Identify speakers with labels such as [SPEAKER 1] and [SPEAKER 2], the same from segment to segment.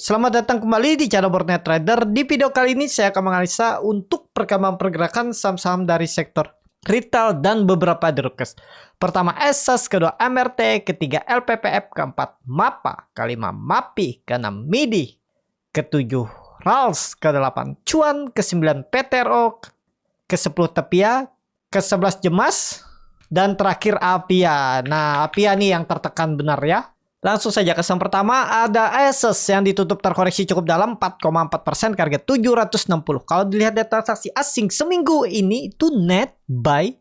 [SPEAKER 1] Selamat datang kembali di channel Boardnet Trader. Di video kali ini saya akan menganalisa untuk perkembangan pergerakan saham-saham dari sektor retail dan beberapa derukes. Pertama ESAS, kedua MRT, ketiga LPPF, keempat MAPA, kelima MAPI, keenam MIDI, ketujuh RALS, kedelapan Cuan, kesembilan PTRO, ke-10 Tepia, ke-11 Jemas, dan terakhir Apia. Nah, Apia nih yang tertekan benar ya. Langsung saja kesan pertama ada ESAS yang ditutup terkoreksi cukup dalam 4,4% ke harga 760. Kalau dilihat data transaksi asing seminggu ini itu net buy.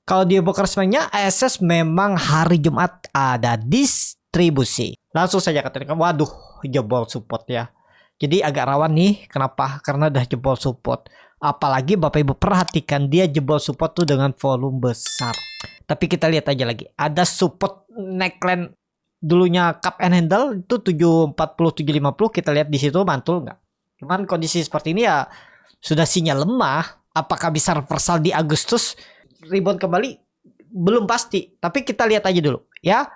[SPEAKER 1] Kalau di broker resminya ESAS memang hari Jumat ada distribusi. Langsung saja katakan waduh jebol support ya. Jadi agak rawan nih, kenapa? Karena udah jebol support. Apalagi Bapak Ibu perhatikan dia jebol support tuh dengan volume besar. Tapi kita lihat aja lagi, ada support neckline dulunya cup and handle itu 740 750, kita lihat di situ mantul nggak? Cuman kondisi seperti ini ya sudah sinyal lemah. Apakah bisa reversal di Agustus rebound kembali? Belum pasti. Tapi kita lihat aja dulu ya.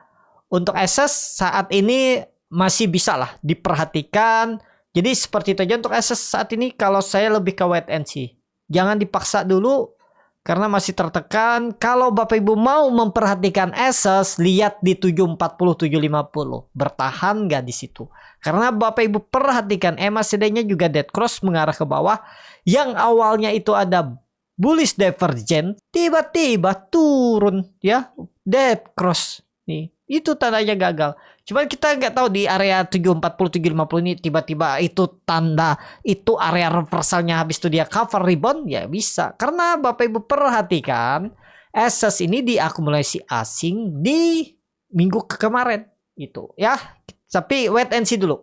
[SPEAKER 1] Untuk ESAS saat ini masih bisa lah diperhatikan. Jadi seperti itu aja untuk ESAS saat ini. Kalau saya lebih ke wait and see. Jangan dipaksa dulu karena masih tertekan. Kalau Bapak Ibu mau memperhatikan ESAS, lihat di 740 750. Bertahan nggak di situ? Karena Bapak Ibu perhatikan MACD-nya juga dead cross mengarah ke bawah. Yang awalnya itu ada bullish divergent, tiba-tiba turun ya, dead cross. Nih, itu tandanya gagal. Cuman kita nggak tahu di area 740 750 ini tiba-tiba itu tanda itu area reversalnya, habis itu dia cover rebound ya bisa. Karena Bapak Ibu perhatikan ESAS ini diakumulasi asing di minggu kemarin itu ya. Tapi wait and see dulu.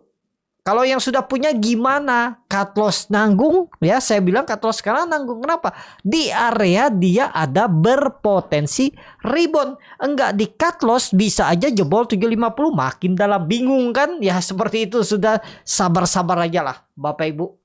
[SPEAKER 1] Kalau yang sudah punya gimana? Cut loss nanggung ya, saya bilang cut loss sekarang nanggung. Kenapa? Di area dia ada berpotensi rebound. Enggak di cut loss bisa aja jebol 750 makin dalam, bingung kan? Ya seperti itu, sudah sabar-sabar aja lah Bapak Ibu.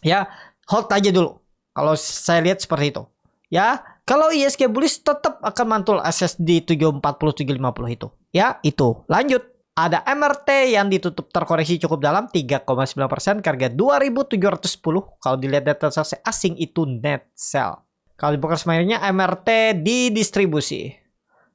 [SPEAKER 1] Ya, hold aja dulu. Kalau saya lihat seperti itu. Ya, kalau ISG bullish tetap akan mantul akses di 740 750 itu. Ya, itu. Lanjut. Ada MRT yang ditutup terkoreksi cukup dalam 3,9% ke harga 2.710. Kalau dilihat data transaksi asing itu net sell. Kalau di broker semuanya MRT didistribusi.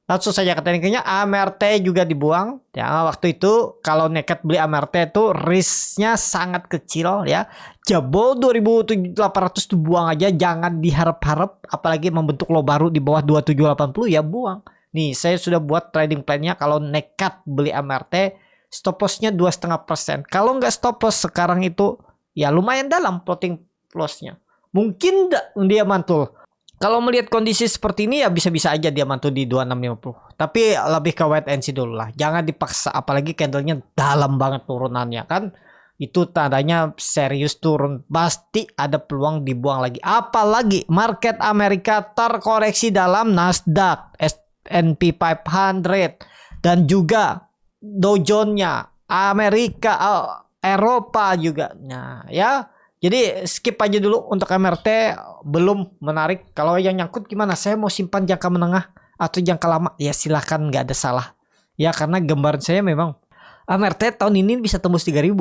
[SPEAKER 1] Langsung saja ke tekniknya, MRT juga dibuang. Ya, waktu itu kalau nekat beli MRT itu risknya sangat kecil ya. Jebol 2.800 dibuang aja, jangan diharap-harap. Apalagi membentuk low baru di bawah 2780 ya buang. Nih, saya sudah buat trading plan-nya. Kalau nekat beli MRT, stop loss-nya 2,5%. Kalau nggak stop loss sekarang itu, ya lumayan dalam floating loss-nya. Mungkin dia mantul. Kalau melihat kondisi seperti ini, ya bisa-bisa aja dia mantul di 2650. Tapi lebih ke wait and see dulu lah. Jangan dipaksa, apalagi candle-nya dalam banget turunannya kan. Itu tandanya serius turun. Pasti ada peluang dibuang lagi. Apalagi market Amerika terkoreksi dalam Nasdaq, S&P 500 dan juga Dow Jones-nya Amerika, Eropa juga. Nah, ya. Jadi skip aja dulu untuk MRT, belum menarik. Kalau yang nyangkut gimana? Saya mau simpan jangka menengah atau jangka lama? Ya silahkan, nggak ada salah. Ya karena gambaran saya memang MRT tahun ini bisa tembus 3.000.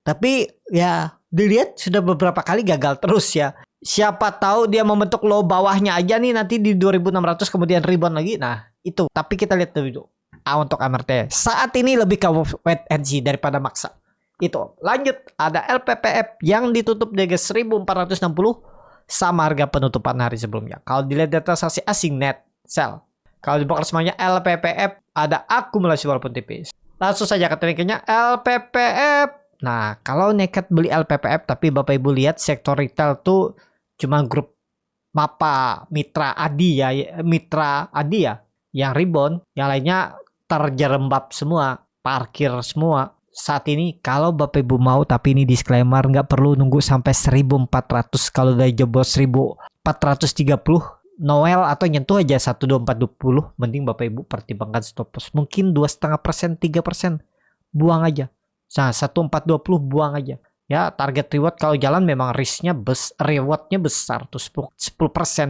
[SPEAKER 1] Tapi ya dilihat sudah beberapa kali gagal terus ya. Siapa tahu dia membentuk low bawahnya aja nih nanti di 2.600 kemudian rebound lagi. Nah itu, tapi kita lihat dulu untuk MRT. Saat ini lebih ke wait and see daripada maksa. Itu. Lanjut, ada LPPF yang ditutup di harga 1.460 sama harga penutupan hari sebelumnya. Kalau dilihat data transaksi asing net sell. Kalau di broker semuanya LPPF ada akumulasi walaupun tipis. Langsung saja ke tekniknya LPPF. Nah, kalau nekat beli LPPF tapi Bapak Ibu lihat sektor retail tuh cuma grup MAPA, Mitra Adi ya, Mitra Adi ya yang rebound, yang lainnya terjerembab semua, parkir semua. Saat ini kalau Bapak Ibu mau, tapi ini disclaimer, nggak perlu nunggu sampai 1.400. Kalau udah jebol 1.430 Noel atau nyentuh aja 1.2420, mending Bapak Ibu pertimbangkan stop loss. Mungkin 2,5%, 3%, buang aja. Nah 1.420 buang aja. Ya target reward kalau jalan memang risknya rewardnya besar tuh 10%,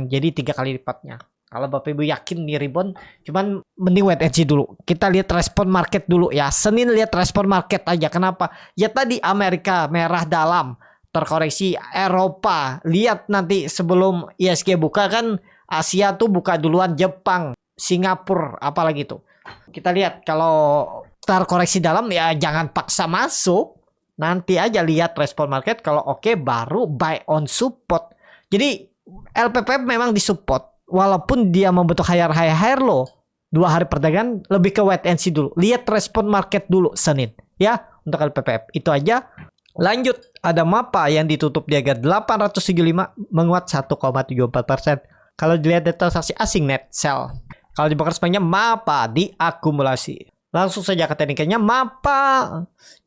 [SPEAKER 1] jadi 3 kali lipatnya. Kalau Bapak Ibu yakin nih rebound, cuman mending wait and see dulu. Kita lihat respon market dulu ya. Senin lihat respon market aja. Kenapa? Ya tadi Amerika merah dalam terkoreksi, Eropa lihat nanti sebelum ISG buka kan, Asia tuh buka duluan, Jepang, Singapura, apalagi tuh. Kita lihat kalau terkoreksi dalam ya jangan paksa masuk. Nanti aja lihat respon market, kalau oke baru buy on support. Jadi LPPM memang disupport. Walaupun dia membentuk higher low 2 hari perdagangan, lebih ke wait and see dulu. Lihat respon market dulu Senin ya untuk LPPF. Itu aja. Lanjut, ada MAPA yang ditutup di harga 875 menguat 1,74%. Kalau dilihat data transaksi asing net sell. Kalau di broker sepanjang MAPA diakumulasi. Langsung saja ke tekniknya, MAPA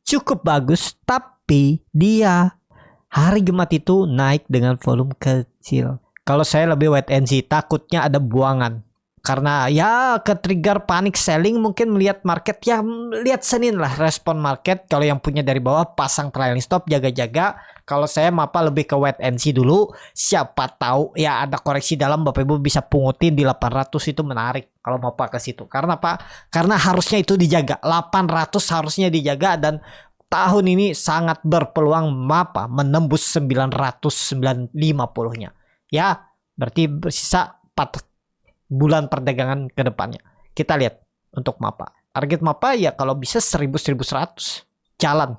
[SPEAKER 1] cukup bagus, tapi dia hari Jumat itu naik dengan volume kecil. Kalau saya lebih wait and see, takutnya ada buangan. Karena ya ke trigger panic selling, mungkin melihat market ya, lihat Senin lah respon market. Kalau yang punya dari bawah pasang trailing stop, jaga-jaga. Kalau saya MAPA lebih ke wait and see dulu. Siapa tahu ya ada koreksi dalam, Bapak Ibu bisa pungutin di 800, itu menarik kalau MAPA ke situ. Karena apa? Karena harusnya itu dijaga. 800 harusnya dijaga, dan tahun ini sangat berpeluang MAPA menembus 950-nya. Ya, berarti bersisa 4 bulan perdagangan ke depannya. Kita lihat untuk MAPA. Target MAPA ya kalau bisa 1000-1100. Jalan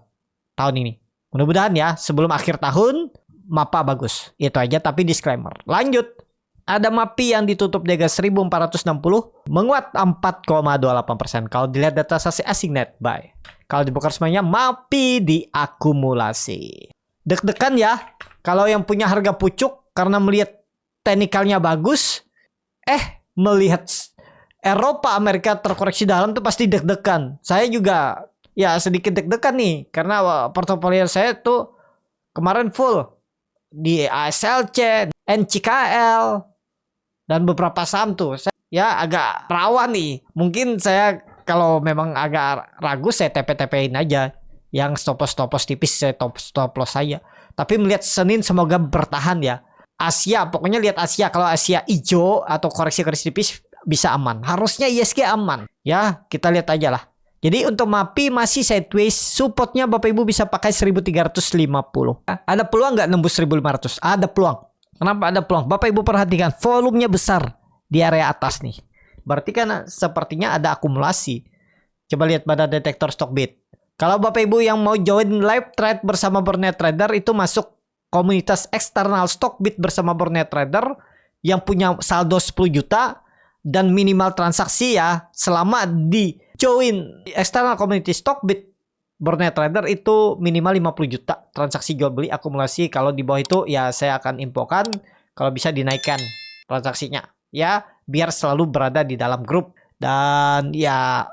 [SPEAKER 1] tahun ini. Mudah-mudahan ya sebelum akhir tahun MAPA bagus. Itu aja, tapi disclaimer. Lanjut. Ada MAPI yang ditutup di harga 1460 menguat 4,28%. Kalau dilihat data asing net buy. Kalau di broker semuanya MAPI diakumulasi. Deg-degan ya kalau yang punya harga pucuk karena melihat teknikalnya bagus, melihat Eropa, Amerika terkoreksi dalam tuh pasti deg-degan. Saya juga ya sedikit deg-degan nih, karena portofolio saya tuh kemarin full di ASLC, NCKL, dan beberapa saham tuh. Saya ya agak rawan nih. Mungkin saya kalau memang agak ragu, saya TP-TP-in aja. Yang stop-loss tipis saya stop-loss saja. Tapi melihat Senin semoga bertahan ya. Asia, pokoknya lihat Asia. Kalau Asia hijau atau koreksi-koreksi tipis bisa aman. Harusnya ISG aman. Ya, kita lihat aja lah. Jadi untuk MAPI masih sideways. Supportnya Bapak Ibu bisa pakai 1350. Ada peluang nggak nembus 1500? Ada peluang. Kenapa ada peluang? Bapak Ibu perhatikan, volumenya besar di area atas nih. Berarti kan sepertinya ada akumulasi. Coba lihat pada detektor Stockbit. Kalau Bapak Ibu yang mau join live trade bersama Burnet Trader, itu masuk komunitas eksternal Stockbit bersama Burnet Trader yang punya saldo 10 juta dan minimal transaksi ya selama di join eksternal community Stockbit Burnet Trader itu minimal 50 juta transaksi jual beli akumulasi. Kalau di bawah itu ya saya akan infokan kalau bisa dinaikkan transaksinya ya, biar selalu berada di dalam grup. Dan ya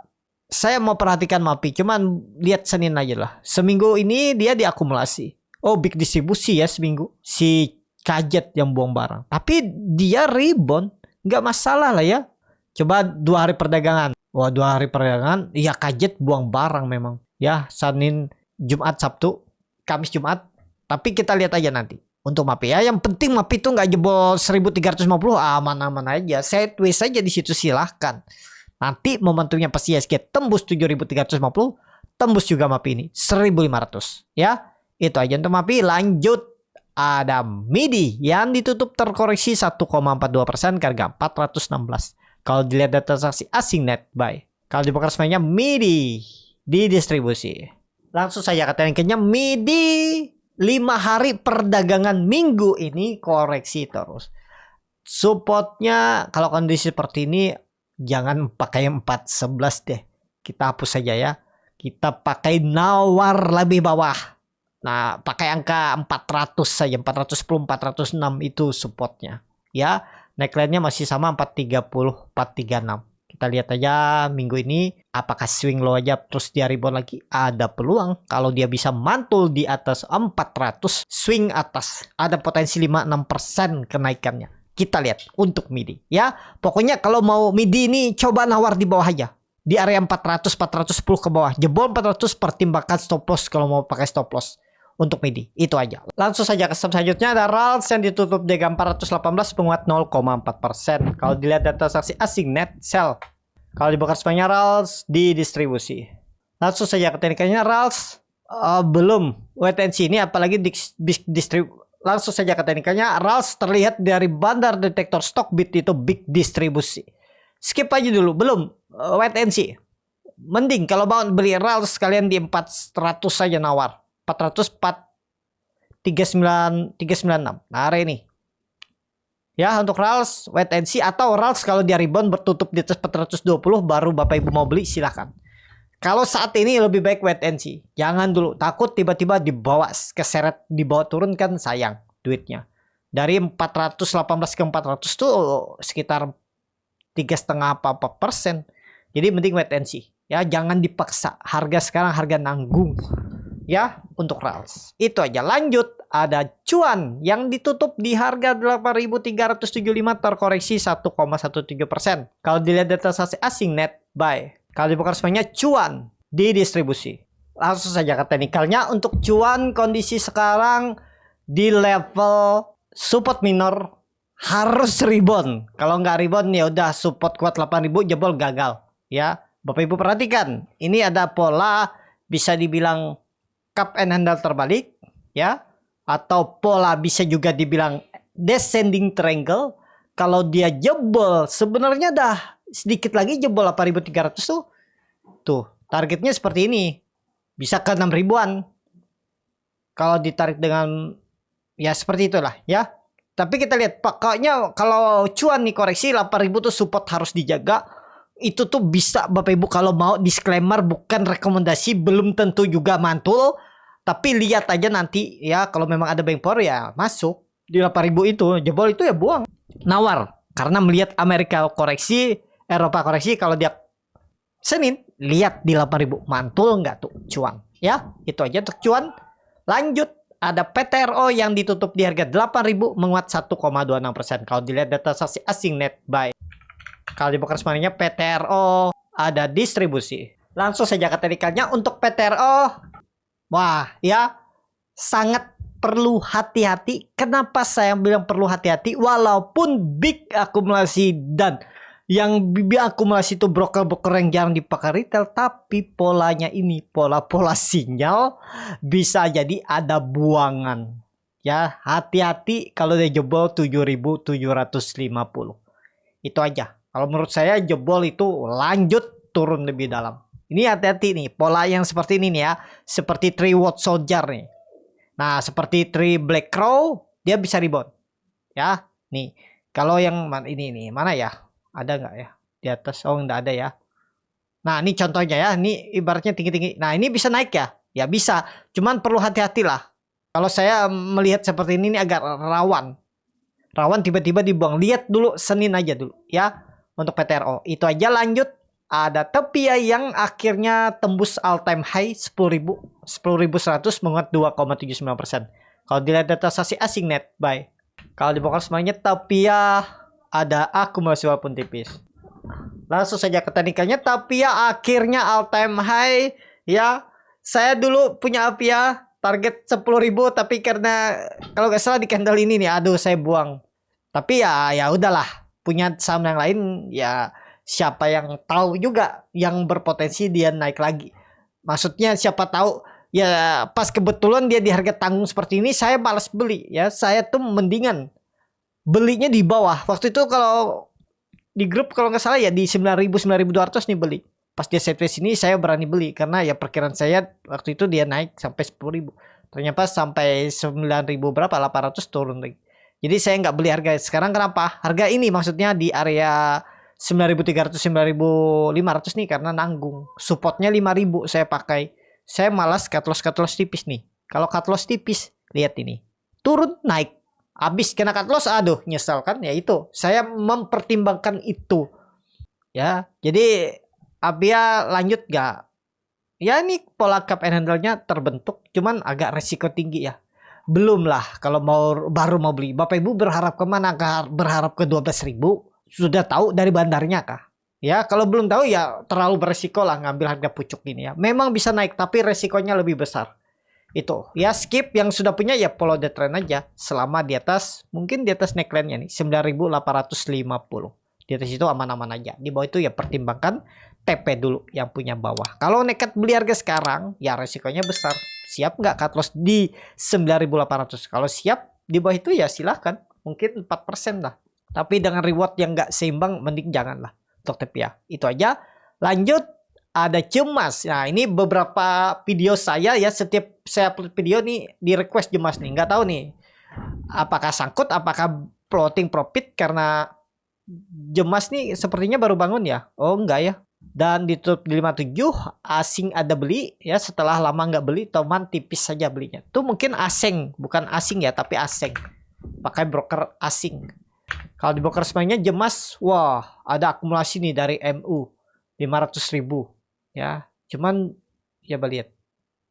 [SPEAKER 1] saya mau perhatikan MAPI, cuman lihat Senin aja lah. Seminggu ini dia diakumulasi. Oh, big distribusi ya seminggu. Si kaget yang buang barang. Tapi dia rebound. Nggak masalah lah ya. Coba 2 hari perdagangan. Wah, 2 hari perdagangan. Ya kaget buang barang memang. Ya, Senin, Jumat, Sabtu, Kamis, Jumat. Tapi kita lihat aja nanti. Untuk MAPI ya. Yang penting MAPI itu nggak jebol 1350. Aman-aman aja. Sideways aja di situ, silahkan. Nanti momentumnya pasti ISG tembus 7350. Tembus juga MAPI ini. 1500. Ya. Itu aja untuk MAPI. Lanjut ada MIDI yang ditutup terkoreksi 1,42% ke harga 416. Kalau dilihat data transaksi asing net buy. Kalau di broker semuanya MIDI didistribusi. Langsung saja ke tekniknya MIDI 5 hari perdagangan minggu ini koreksi terus. Supportnya kalau kondisi seperti ini jangan pakai 411 deh. Kita hapus saja ya. Kita pakai nawar lebih bawah. Nah, pakai angka 400 saja, 410, 406 itu supportnya. Ya, neckline-nya masih sama 430, 436. Kita lihat aja minggu ini apakah swing low aja terus dia rebound lagi. Ada peluang kalau dia bisa mantul di atas 400, swing atas. Ada potensi 5-6% kenaikannya. Kita lihat untuk MIDI ya. Pokoknya kalau mau MIDI ini coba nawar di bawah aja. Di area 400, 410 ke bawah. Jebol 400 pertimbangkan stop loss kalau mau pakai stop loss. untuk MIDI. Itu aja. Langsung saja ke saham selanjutnya ada RALS yang ditutup di harga 418 menguat 0,4%. Kalau dilihat data transaksi asing net sell. Kalau dibuka semuanya RALS di distribusi. Langsung saja ke teknikalnya RALS belum wait and see ini apalagi langsung saja ke teknikalnya RALS terlihat dari bandar detektor stok bit itu big distribusi. Skip aja dulu, belum wait and see. Mending kalau mau beli RALS kalian di 400 saja nawar. 404 39 396. Nah, hari ini. Ya, untuk RALS wait and see atau RALS kalau dia rebound bertutup di atas 420 baru Bapak Ibu mau beli silahkan. Kalau saat ini lebih baik wait and see. Jangan dulu, takut tiba-tiba dibawa keseret, dibawa turun kan sayang duitnya. Dari 418 ke 400 tuh sekitar 3,5% Jadi mending wait and see. Ya, jangan dipaksa. Harga sekarang harga nanggung. Ya, untuk RALS. Itu aja. Lanjut, ada cuan yang ditutup di harga 8.375 terkoreksi 1,13%. Kalau dilihat data transaksi asing net buy. Kalau dibuka semuanya cuan di distribusi. Langsung saja ke teknikalnya. Untuk cuan kondisi sekarang di level support minor harus rebound. Kalau nggak rebound ya udah support kuat 8.000 jebol gagal. Ya, Bapak Ibu perhatikan. Ini ada pola bisa dibilang cup and handle terbalik, ya, atau pola bisa juga dibilang descending triangle. Kalau dia jebol, sebenarnya dah sedikit lagi jebol 8.300 tuh targetnya seperti ini, bisa ke 6.000-an. Kalau ditarik dengan ya seperti itulah, ya. Tapi kita lihat pokoknya kalau cuan nih koreksi 8.000 tuh support harus dijaga. Itu tuh bisa Bapak Ibu kalau mau disclaimer bukan rekomendasi, belum tentu juga mantul, tapi lihat aja nanti ya kalau memang ada buying power ya masuk di 8.000 itu, jebol itu ya buang. Nawar karena melihat Amerika koreksi, Eropa koreksi, kalau dia Senin lihat di 8.000 mantul nggak tuh cuan. Ya, itu aja untuk cuan. Lanjut ada PTRO yang ditutup di harga 8.000 menguat 1,26%. Kalau dilihat data transaksi asing net buy. Kalau dibuka semuanya PTRO ada distribusi. Langsung saja ke teknikalnya untuk PTRO. Wah, ya sangat perlu hati-hati. Kenapa saya bilang perlu hati-hati? Walaupun big akumulasi dan yang big akumulasi itu broker-broker yang jarang dipakai retail, tapi polanya ini pola-pola sinyal bisa jadi ada buangan. Ya, hati-hati kalau dia jebol 7.750. Itu aja. Kalau menurut saya jebol itu lanjut turun lebih dalam. Ini hati-hati nih, pola yang seperti ini nih ya. Seperti Three White Soldier nih. Nah, seperti Three Black Crow, dia bisa rebound. Ya, nih. Kalau yang ini nih, mana ya? Ada nggak ya? Di atas, oh nggak ada ya. Nah, ini contohnya ya. Ini ibaratnya tinggi-tinggi. Nah, ini bisa naik ya? Ya bisa. Cuman perlu hati-hati lah. Kalau saya melihat seperti ini agak rawan. Rawan tiba-tiba dibuang. Lihat dulu Senin aja dulu ya. Untuk PTRO. Itu aja. Lanjut. Ada Topia yang akhirnya tembus all time high 10.100 menguat 2,79%. Kalau dilihat data transaksi asing net buy. Kalau dibongkar semuanya Topia ada akumulasi walaupun tipis. Langsung saja ke teknikalnya. Topia akhirnya all time high ya. Saya dulu punya Apia target 10.000 tapi karena kalau nggak salah di candle ini nih aduh saya buang. Tapi ya udahlah, punya saham yang lain ya. Siapa yang tahu juga yang berpotensi dia naik lagi. Maksudnya siapa tahu ya pas kebetulan dia di harga tanggung seperti ini saya malas beli ya. Saya tuh mendingan belinya di bawah. Waktu itu kalau di grup kalau nggak salah ya di 9.000 9.200 nih beli. Pas dia sideways ini saya berani beli karena ya perkiraan saya waktu itu dia naik sampai 10.000. Ternyata sampai 9.000 berapa 800 turun lagi. Jadi saya nggak beli harga sekarang. Kenapa? Harga ini maksudnya di area 9.300 9.500 nih karena nanggung. Supportnya 5.000 saya pakai. Saya malas cut loss tipis nih. Kalau cut loss tipis, lihat ini. Turun naik. Habis kena cut loss, aduh nyesel kan ya itu. Saya mempertimbangkan itu. Ya, jadi Abia lanjut gak? Ya ini pola cup and handle-nya terbentuk, cuman agak resiko tinggi ya. Belum lah kalau baru mau beli. Bapak Ibu berharap kemana? Berharap ke 12.000? Sudah tahu dari bandarnya kah? Ya kalau belum tahu ya terlalu beresiko lah ngambil harga pucuk ini ya. Memang bisa naik tapi resikonya lebih besar. Itu ya, skip. Yang sudah punya ya follow the trend aja selama di atas, mungkin di atas neckline-nya nih 9.850. Di atas itu aman-aman aja. Di bawah itu ya pertimbangkan TP dulu yang punya bawah. Kalau nekat beli harga sekarang ya resikonya besar. Siap nggak cut loss di 9.800? Kalau siap di bawah itu ya silahkan, mungkin 4% lah. Tapi dengan reward yang nggak seimbang mending jangan lah untuk TP ya. Itu aja. Lanjut, ada cemas. Nah, ini beberapa video saya ya, setiap saya upload video nih di request cemas nih. Nggak tahu nih apakah sangkut, apakah floating profit, karena cemas nih sepertinya baru bangun ya. Oh enggak ya. Dan ditutup di 57, asing ada beli ya, setelah lama nggak beli, teman tipis saja belinya. Itu mungkin asing, bukan asing ya, tapi asing. Pakai broker asing. Kalau di broker semuanya cemas, wah ada akumulasi nih dari MU 500.000 ya. Cuman ya lihat,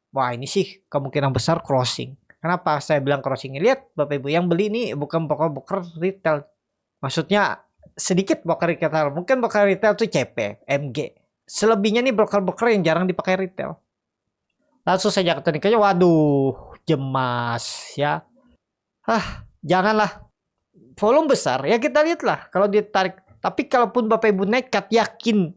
[SPEAKER 1] wah ini sih kemungkinan besar crossing. Kenapa saya bilang crossing? Lihat Bapak Ibu, yang beli ini bukan broker retail. Maksudnya sedikit broker retail. Mungkin broker retail itu CP, MG. Selebihnya nih broker-broker yang jarang dipakai retail. Langsung saja ke tekniknya. Waduh, cemas ya. Janganlah. Volume besar ya, kita lihatlah kalau ditarik. Tapi kalaupun Bapak Ibu nekat, yakin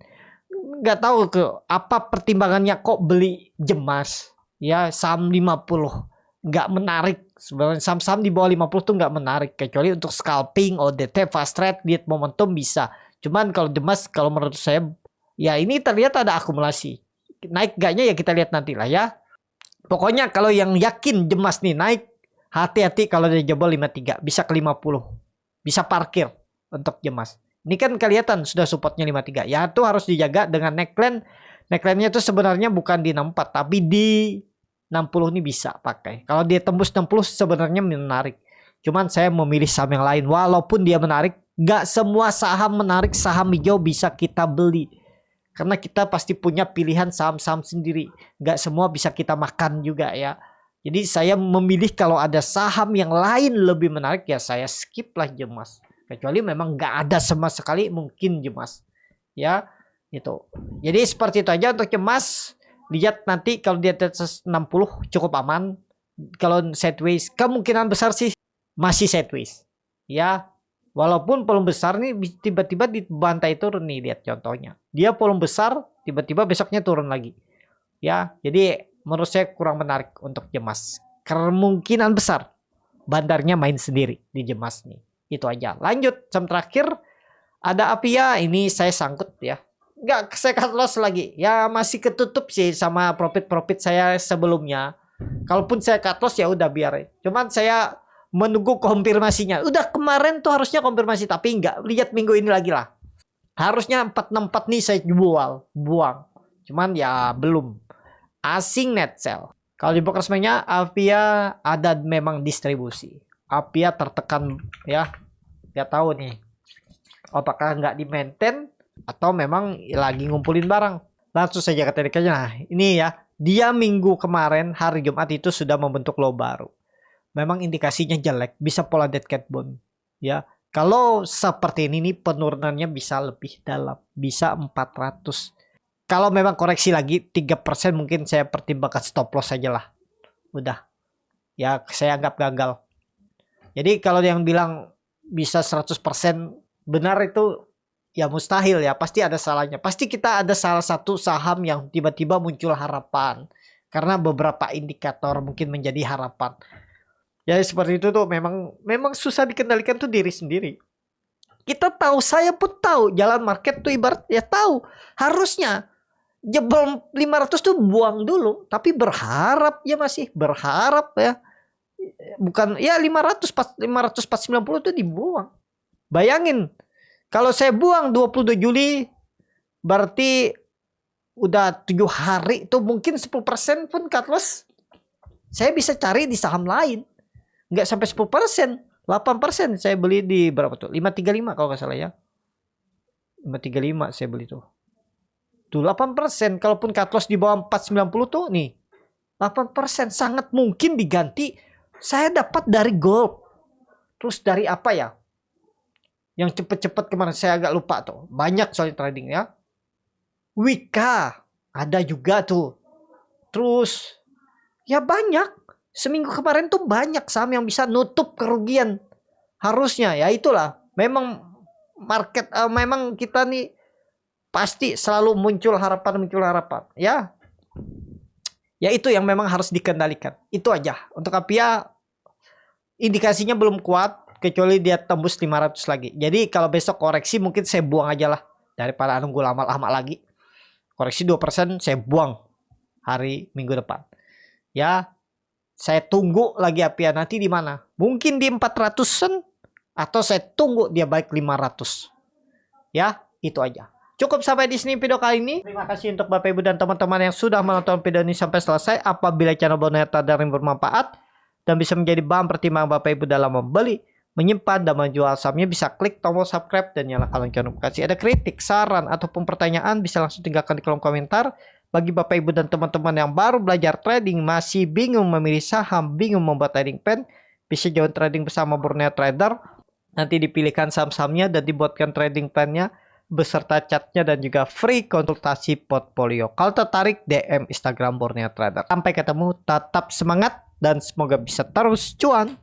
[SPEAKER 1] nggak tahu ke apa pertimbangannya kok beli cemas ya, saham 50 nggak menarik sebenarnya. Saham-saham di bawah 50 tuh nggak menarik, kecuali untuk scalping, ODT, fast trade, lihat momentum bisa. Cuman kalau cemas, kalau menurut saya ya ini terlihat ada akumulasi. Naik gaknya ya kita lihat nanti lah ya. Pokoknya kalau yang yakin cemas nih naik, hati-hati kalau dia jebol 53, bisa ke 50. Bisa parkir untuk cemas. Ini kan kelihatan sudah supportnya 53. Ya itu harus dijaga dengan neckline. Neckline-nya itu sebenarnya bukan di 64, tapi di 60 ini bisa pakai. Kalau dia tembus 60 sebenarnya menarik. Cuman saya memilih saham yang lain. Walaupun dia menarik, gak semua saham menarik, saham hijau bisa kita beli. Karena kita pasti punya pilihan saham-saham sendiri. Gak semua bisa kita makan juga ya. Jadi saya memilih kalau ada saham yang lain lebih menarik ya saya skip lah cemas. Kecuali memang nggak ada sama sekali, mungkin cemas. Ya, itu. Jadi seperti itu aja untuk cemas. Lihat nanti kalau di atas 60 cukup aman. Kalau sideways kemungkinan besar sih masih sideways. Ya, walaupun volume besar nih tiba-tiba dibantai turun nih, lihat contohnya. Dia volume besar, tiba-tiba besoknya turun lagi. Ya, jadi menurut saya kurang menarik untuk cemas. Kemungkinan besar bandarnya main sendiri di cemas nih. Itu aja. Lanjut, saham terakhir ada Apia. Ini saya sangkut ya. Nggak, saya cut loss lagi. Ya masih ketutup sih sama profit-profit saya sebelumnya. Kalaupun saya cut loss ya udah biar. Cuman saya menunggu konfirmasinya. Udah kemarin tuh harusnya konfirmasi, tapi nggak. Lihat minggu ini lagi lah. Harusnya 464 nih saya buang. Cuman ya belum. Asing net sell. Kalau di broker semuanya Apia ada memang distribusi. Apia tertekan ya. Nggak tahu nih apakah nggak di maintain atau memang lagi ngumpulin barang. Langsung saja ke tekniknya. Nah ini ya, dia minggu kemarin hari Jumat itu sudah membentuk low baru. Memang indikasinya jelek, bisa pola dead cat bone ya. Kalau seperti ini nih penurunannya bisa lebih dalam, bisa 400. Kalau memang koreksi lagi 3% mungkin saya pertimbangkan stop loss saja lah. Udah. Ya saya anggap gagal. Jadi kalau yang bilang bisa 100% benar itu ya mustahil ya. Pasti ada salahnya. Pasti kita ada salah satu saham yang tiba-tiba muncul harapan. Karena beberapa indikator mungkin menjadi harapan. Jadi seperti itu tuh memang susah dikendalikan tuh diri sendiri. Kita tahu, saya pun tahu jalan market tuh ibarat ya tahu. Harusnya jebol 500 tuh buang dulu, tapi berharap ya, masih berharap ya. Bukan ya 590 tuh dibuang. Bayangin kalau saya buang 22 Juli berarti udah 7 hari tuh mungkin 10% pun cut loss. Saya bisa cari di saham lain. Enggak sampai 10%, 8% saya beli di berapa tuh? 535 kalau nggak salah ya. 535 saya beli tuh. Tuh 8%, kalaupun cut loss di bawah 490 tuh nih 8% sangat mungkin diganti. Saya dapat dari gold. Terus dari apa ya? Yang cepet-cepet kemarin saya agak lupa tuh. Banyak soal trading ya. Wika ada juga tuh. Terus Ya banyak. Seminggu kemarin tuh banyak saham yang bisa nutup kerugian. Harusnya ya itulah. Memang market memang kita nih pasti selalu muncul harapan ya. Ya itu yang memang harus dikendalikan. Itu aja. Untuk Apia indikasinya belum kuat kecuali dia tembus 500 lagi. Jadi kalau besok koreksi mungkin saya buang aja lah daripada nunggu lama-lama lagi. Koreksi 2% saya buang hari minggu depan. Ya, saya tunggu lagi Apia nanti di mana? Mungkin di 400-an atau saya tunggu dia baik 500. Ya, itu aja. Cukup sampai di sini video kali ini. Terima kasih untuk Bapak Ibu dan teman-teman yang sudah menonton video ini sampai selesai. Apabila channel Borneo Trader yang bermanfaat dan bisa menjadi bahan pertimbangan Bapak Ibu dalam membeli, menyimpan, dan menjual sahamnya, bisa klik tombol subscribe dan nyalakan lonceng notifikasi. Ada kritik, saran, ataupun pertanyaan bisa langsung tinggalkan di kolom komentar. Bagi Bapak Ibu dan teman-teman yang baru belajar trading, masih bingung memilih saham, bingung membuat trading plan, bisa join trading bersama Borneo Trader. Nanti dipilihkan saham-sahamnya dan dibuatkan trading plan-nya beserta chatnya dan juga free konsultasi portfolio. Kalau tertarik, DM Instagram Borneo Trader. Sampai ketemu, tetap semangat dan semoga bisa terus cuan.